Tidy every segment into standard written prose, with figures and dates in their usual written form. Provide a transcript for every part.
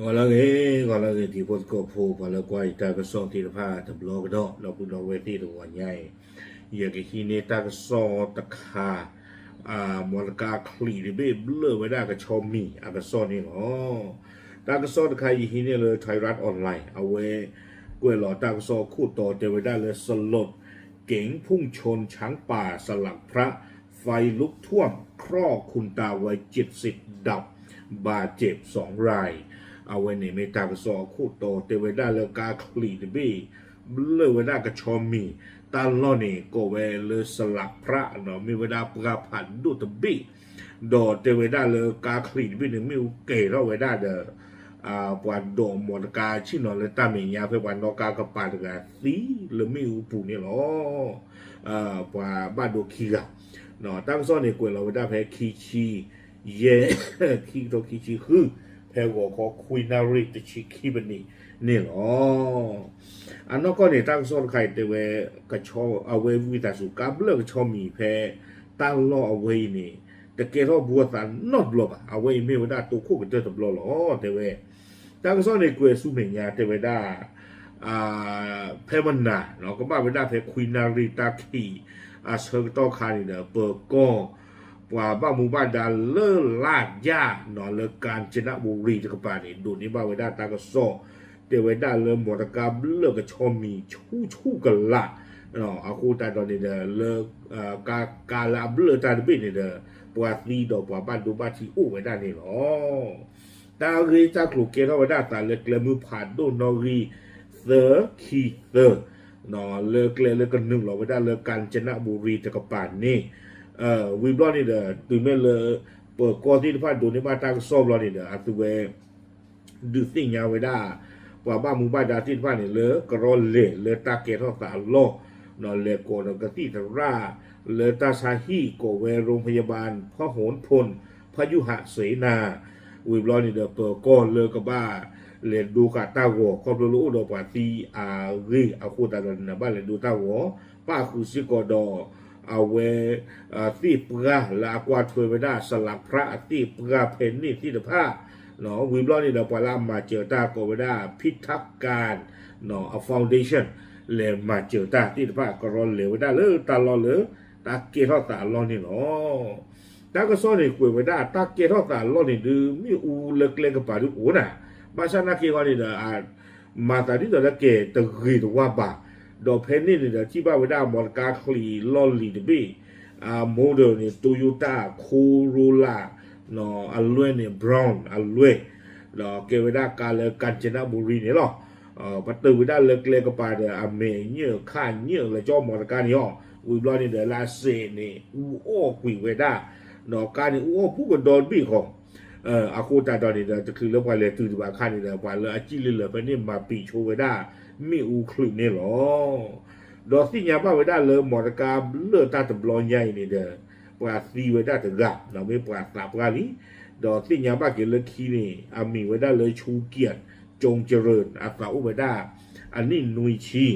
Wala ge ti pot ko pho wala kwai ta ka so ti pha ta blog do lo pu do we ti do wa nyai ye ge hi ne ta ka so ta kha mo ka kli de be blö we da ka chom mi a ka so ni no ta ka so ta kha yi hi ne le Thai Rat online เอาไว้กวยหลอตาก็โซคู่ต่อเทวดาเลยสลดเก๋งพุ่งชนช้างป่าสลักพระไฟลุกท่วมครอกคุณตาวัย70ดับบาดเจ็บ2 รายเอาไว้ในเมตากโซคู่ต่อเทวดาเลยกาคลีดบีเลเวดากระชอมมีตาล่อนี่ก็เวเลยสลักพระเนาะมีเวลาประพันดูตบีดอเทวดาเลยกาคลีดบีหนึ่งมิวเกเราเวดาเดปวันโดมมอดกาชินอเลตาเมียเพื่อวันนกากระปาดกาสีหรือมิวปูนี่หรอปว่าบ้านโดคีกะเนาะตั้งซ่อนในกวยเราได้แพ้คีชีเย่คีโตคีชีคือแพ้หัวขอคุยนาริตชิคีบันนี่หรออันนั้นก็เนี่ยตั้งซ่อนใครแต่เวกระชอเอาไว้วิตาสุกับเลิกชอมีแพ้ตั้งล่อเอาไว้นี่แต่เกล้าบัวสันนอดหลบเอาไว้ไม่ว่าได้ตัวคู่กับเจ้าตบหล่อแต่เวตั้งซ่อนในกวยสุเมียแต่เวได้เพมันนาเนาะก็บ้าไปได้เพคุยนาริตาคีเชิงต่อคานี่เด้อเปิดก็ว่าบ้าหมู่บ้านดาเลิศลาดย่าเนาะเลิกการชนะบุรีตะกปานี่ดูนี่บ้าไปได้ตาก็โซเตไว้ได้เริ่มหมดกาเลิกกับชอมีชู่กันละเนาะอาคูตาตอนนี้เด้อเลิกกาลาเลิกตาดิบินี่เด้อปวดลีดอกปวดบ้านดูบ้านที่อู้ไว้ได้นี่หรอตาเรีจากลูกเกล้าไว้ได้ตาเลิกเลยมือผ่านดูนอรีเซอร์คีเซอร์เนาะเลิกกันหนึ่งเราไม่ได้เลิกการชนะบุรีตะกปานี่วิบล้อนี่เด้อตื่นเมื่อเลยเปิดกอที่ผ่านดูในบ้านตาก็ซ่อมล้อนี่เด้ออัตเวดูสิ่งยาวไว้ได้ว่าบ้านหมู่บ้านดาที่ผ่านนี่เลยกรอเลยตาเกทอตาโลเนาะเลยโกนกติทาราเลยตาชาฮีโกเวโรงพยาบาลพระโหนพลพยุหเสนาวิบล้อนี่เด้อเปิดก้อนเลยกับบ้าเลนดูกาตาหัวครอบรู้ดอกปาตีรีอาคูตาดันนะบ้านเลนดูตาหัวป้าคือซิกอดอเอาเวที่ปลาลากวาดถวยไปได้สลักพระที่ปลาเพนนี่ที่ตะผ้าเนาะวิบล้อนี่เราปลามาเจอตาโกไปได้พิทักษ์การเนาะเอาฟาวเดชั่นเลยมาเจอตาที่ตะผ้าก็รอเหลวไปได้เลยตาลอเลยตาเกทอตาลอนี่เนาะตาก็ซ่อนในกวยไปได้ตาเกทอตาลอนี่ดูมีอูเล็กๆกับป่าดูอูน่ะMasyarakat kita ni dah mata ni dah ke tergiri tu wabah. Dah pening ni dah ciba benda mereka kli loli debi. Model ni Toyota Corolla, no alloy ni brown alloy. Dah ke benda kalau Kanchanaburi ni loh. Patu benda lek kepada amenye, kannya le jom mereka ni oh. Wibla ni dah lase ni. Kui benda. No kan ni bukan dolby kong. อาคูตาตอนนี้เราจะคือเรื่องว่าเลยตื่นมาขั้นนี้เราว่าเลยอาชีพเลยไปนี่มาปีโชว์ไว้ได้มีอูคลุนี่หรอดอกที่ยาบ้าไว้ได้เลยหมดการเลือดตาตะบลอนใหญ่นี่เด้อปลาซีไว้ได้แต่กับเราไม่ปลาตาปลาลีดอกที่ยาบ้าเกี่ยวกับคีนี่อามีไว้ได้เลยชูเกียรติจงเจริญอาสาอุไว้ได้อันนี้นุยชี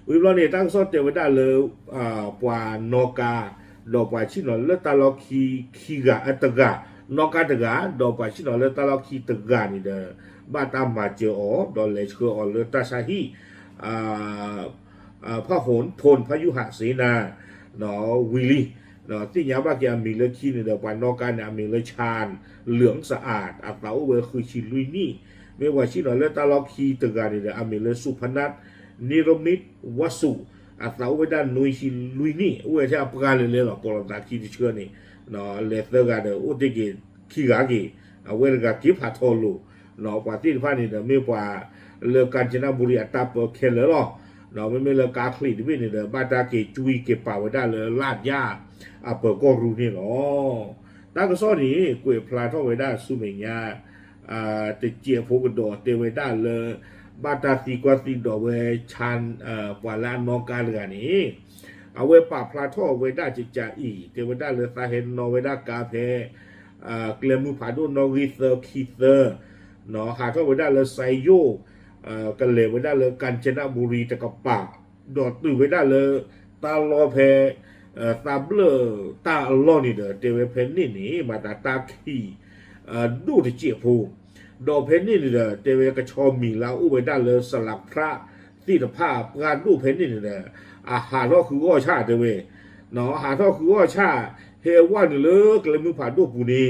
วิบลอนี่ตั้งซอดเตไว้ได้เลยปลานกาดอกปลาชิโนเลตาลอคีกะตะกะนอกกาตะกะดอกปลาชิโนเลตาลอคีตะกะนี่เด้อบาตามมาเจออดอเลชคืออเลตาชาฮีพระโหนพลพยุหเสนาเนาะวิลีเนาะที่ยาบาเกียมีเลคีนี่เด้อปานอกกาเนี่ยมีเลชานเหลืองสะอาดอัตราเวคือชิลุยนี่ไม่ว่าชิโนเลตาลอคีตะกะนี่เด้อมีเลสุพนัทนิรมิตวสุatau benda nuisi luini uwe cha apakala le la pola ta ki chue ni no le thega de utiki kigagi awe ga ki pha tholu no pa ti pha ni de me pa le Kanchanaburi atap khel lo no me le ka khli de ni de ba ta ki chui ki pa wa da le lat ya apa ko ru ni lo ta ko so ni kwe phla tho we da su me nya te jie pho ko do te we da leบาตาตีกว่าตีดอกเวชันปวาลานนกาเลยนี่เอาเวป่าพลาท่อเวด้าจิจ่าอีเทวดาเลสาเฮนนอเวด้ากาเพเกลมูผาดูนอริเซอร์คีเซอร์เนาะหาท่อเวด้าเลไซโยกันเลเวด้าเลKanchanaburiตะกปาดอตื่นเวด้าเลตาลอเพตาเบลตาลอนี่เด้อเทวเพนนี่มาตาคีดูที่เจียพู ดอกเพนนี่เนี่ยเตเวกชอมีลาอุเวดาเลยสลักพระที่ภาพงานรูปเพนนี่เนี่ยอาหารก็คือว่าชาเตเวเนาะอาหารก็คือว่าชาเฮวันเลิกเลยมือผ่านรูปปูนี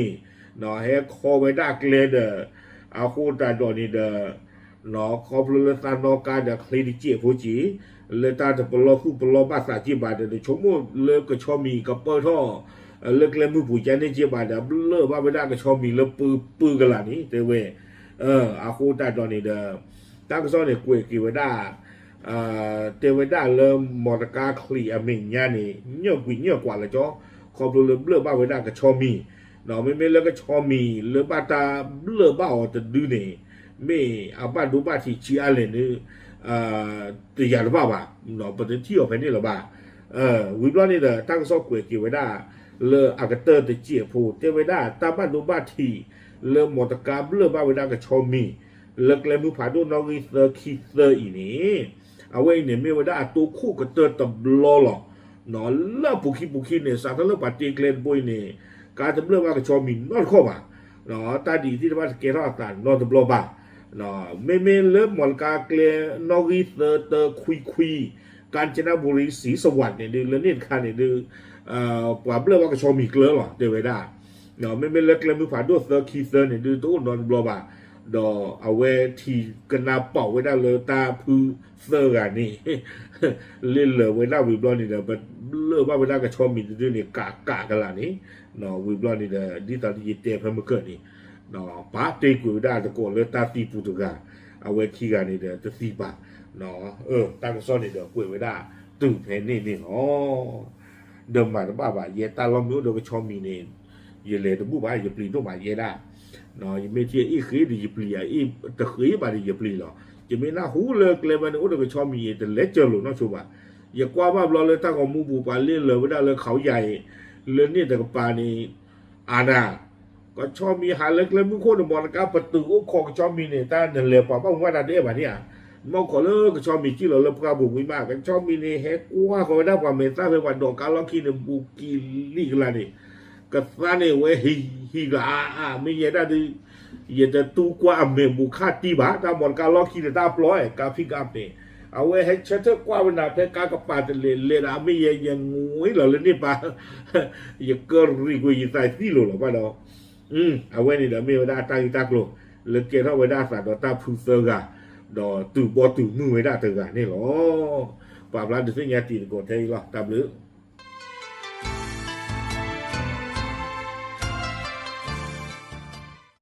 เนาะเฮคอเวดาเกลเดอาโคตาดอนี่เดเนาะคอพลตานอกาเดคลิดิเจฟูจีเลตาจะปลอคู่ปลอบาสาจีบาเดชมเลิกก็ชอมีกับเปิดท่อเลิกเลยมือผู้ใจในจีบาเดเลิกว่าไม่ได้ก็ชอมีเลิกปื้กันละนี้เตเวอาโคตาดอนี่เดตั้งซ้อนเนี่ยกุยกิวดาเตเวดาเริ่มมอตกาคลีอเมงยานี่เงี้ยกุยเงี้ยกว่าละจ้อคอพลเลิกบ้าเวดาก็ชอมีเนาะไม่เลิกก็ชอมีเลิกบ้าตาเลิกบ้าจะดื้อเนี่ยไม่อาบ้าดูบ้าที่ชีอะไรเนี่ยตียาหรือเปล่าบ่าเนาะประเด็นที่ออกไปนี่หรือเปล่าวิบล้อนี่เด้อตั้งซอกเกวยกิวดาเลออากาเตอร์ตะเจียพูเตเวดาตาบ้านดูบ้าที่เลอมอตกาเลิกบ้าเวดาก็ชอมีเลิกเลยมือผ่าดูนอริเซอร์คีเซอร์อีนี่เอาไว้เนี่ยไม่ว่าได้ตัวคู่ก็เตอร์ตับล้อหรอกเนาะเลิกปุกิเนี่ยสาธารณปฏิเกรนบุยเนี่ยการจะเลิกว่าก็ชอมีนอนข้อมาเนาะตาดีที่ว่าเกล้าตานนอนตับล้อบ้าเนาะไม่เริ่มหมดกาเกลนอริเซอร์เตอร์คุยการจนบุรีศรีสวัสดิ์เนี่ยดูแล้วเนี่ยคันเนี่ยดูปราบเรื่องว่ากระชอมีเกลือหรอเดี๋ยวไว้ได้เนาะไม่เลิกเลยมือผ่านด้วยเซอร์คีเซอร์เนี่ยดูตัวนอนบลอบะดอเอาไว้ทีกันนาเป่าไว้ได้เลยตาพื้เซอร์กันนี่เล่นเลยไว้ได้วิบลอนี่เดี๋ยวเลิกว่าไว้ได้กระชอมีดูเนี่ยกะกันละนี่เนาะวิบลอนี่เดี๋ยวดิตาดีเตะพม่เกิดนี่เนาะป้าเตะกูได้ตะโกนเลยตาตีปูตุกาเอาไว้ขี้กันนี่เดี๋ยวจะตีปะเนาะตั้งซ่อนนี่เดี๋ยวกูไว้ได้ตื่นเพนนี่อ๋อเดิมมาแล้วบ้าเยตาลอมิวเดี๋ยวก็ชอมีเนี่ยเยเลตัวบุ้บ้าอย่าปลีตัวมาเยได้เนาะยังไม่เที่ยอีคือดีอย่าปลีอีตะคือบ้าดีอย่าปลีหรอจะไม่น่าหูเลิกเลยมันโอ้เดี๋ยวก็ชอมีแต่เล็กเจอหลุดเนาะชัวร์อย่ากว่าบ้าเราเลยตั้งของมูบูปาเล่นเลยไม่ได้เลยเขาใหญ่เรื่องนี้แต่กับปานี่อาณาก็ชอบมีหาเล็กเลยมึงโคตรมอนกับประตูโอ้ของชอบมีเนี่ยแต่เดินเรือป่าบ้างว่าได้แบบนี้มองขอเลิกก็ชอบมีที่เราเลิกกาบุกวิมากกันชอบมีเนี่ยเฮกว่าเขาได้ความเมตตาเป็นวันดอกการล็อกคีเนี่ยบุกีลีกันละนี่ก็ฟ้าเนี่ยเว้ยฮีกาไม่เยได้ดิเยแต่ตู้กว่าเมบุคาตีบ้าตามอนการล็อกคีเนี่ยตาปล่อยกาฟิกาเปเอาไว้ให้ชัดเจนกว่าเวลาเพกากระปาจะเลนไม่ยังงวยเหรอเลยนี่ป่ะอย่าเกินรีกุยใส่ที่หรอป่ะเนาะเอาไว้นี่เดี๋ยวไม่ได้ตายตากโลเลยเกล้าไว้ได้สัตว์ตาพูเซอร์กาดอตู่บอตู่มือไว้ได้เถอะกานี่หรอปราบร้านเดือดเสียตีนกดเทยหรอตามหรือ